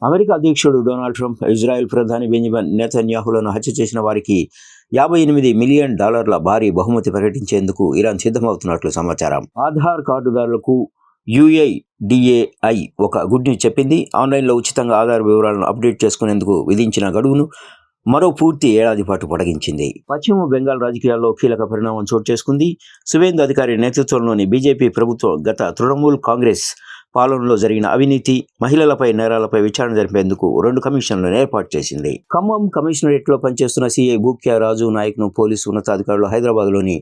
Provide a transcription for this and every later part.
America అధ్యక్షుడు Donald Trump, Israel ప్రధాని Benjamin నెతన్యాహులను హత్య చేసిన వారికి $58 మిలియన్ భారీ బహుమతి ప్రకటించేందుకు ఇరాన్ సిద్ధమవుతున్నట్లు సమాచారం. ఆధార్ కార్డుదారులకు UIDAI ఒక గుడ్ న్యూస్ చెప్పింది. ఆన్లైన్లో ఉచితంగా ఆధార్ వివరాలను అప్డేట్ చేసుకునేందుకు విధించిన గడువును మరో పూర్తి ఏడాది పాటు పొడిగించింది. పశ్చిమ బెంగాల్ రాజకీయాల్లో కీలక పరిణామం చోటు చేసుకుంది. సువేందు అధికారి నేతృత్వంలోని బీజేపీ ప్రభుత్వం గత తృణమూల్ కాంగ్రెస్ పాలనలో జరిగిన అవినీతి, మహిళలపై నేరాలపై విచారణ జరిపేందుకు 2 కమిషన్లను ఏర్పాటు చేసింది. ఖమ్మం కమిషనరేట్లో పనిచేస్తున్న సిఐ భూక్యా రాజు నాయక్ను పోలీసు ఉన్నతాధికారులు హైదరాబాద్లోని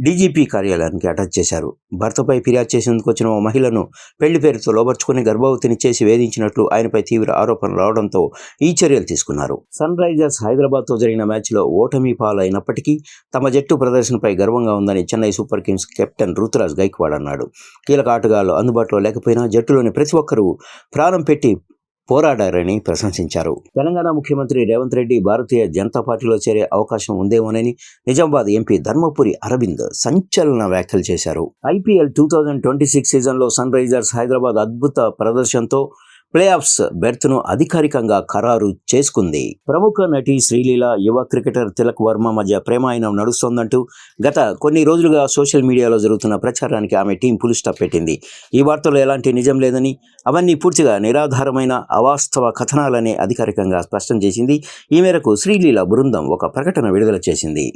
డీజీపీ కార్యాలయానికి అటాచ్ చేశారు. భర్తపై ఫిర్యాదు చేసేందుకు వచ్చిన ఓ మహిళను పెళ్లి పేరుతో లోబర్చుకుని గర్భవతిని చేసి వేధించినట్లు ఆయనపై తీవ్ర ఆరోపణలు రావడంతో ఈ చర్యలు తీసుకున్నారు. సన్ రైజర్స్ హైదరాబాద్తో జరిగిన మ్యాచ్లో ఓటమి పాలైనప్పటికీ తమ జట్టు ప్రదర్శనపై గర్వంగా ఉందని Chennai Super Kings captain Ruturaj Gaikwad అన్నాడు. కీలక ఆటగాళ్లు అందుబాటులో లేకపోయినా జట్టులోని ప్రతి ఒక్కరూ ప్రాణం పెట్టి పోరాడారని ప్రశంసించారు. తెలంగాణ ముఖ్యమంత్రి రేవంత్ రెడ్డి భారతీయ జనతా పార్టీలో చేరే అవకాశం ఉందేమోనని నిజామాబాద్ ఎంపీ ధర్మపురి అరవింద్ సంచలన వ్యాఖ్యలు చేశారు. IPL 2026 సీజన్లో సన్ రైజర్స్ హైదరాబాద్ అద్భుత ప్రదర్శనతో ప్లే ఆఫ్స్ బెర్త్ను అధికారికంగా ఖరారు చేసుకుంది. ప్రముఖ నటి శ్రీలీల, యువ క్రికెటర్ తిలక్ వర్మ మధ్య ప్రేమాయణం నడుస్తోందంటూ గత కొన్ని రోజులుగా సోషల్ మీడియాలో జరుగుతున్న ప్రచారానికి ఆమె టీం ఫుల్ స్టాప్ పెట్టింది. ఈ వార్తలో ఎలాంటి నిజం లేదని, అవన్నీ పూర్తిగా నిరాధారమైన అవాస్తవ కథనాలనే అధికారికంగా స్పష్టం చేసింది. ఈ మేరకు శ్రీలీల బృందం ఒక ప్రకటన విడుదల చేసింది.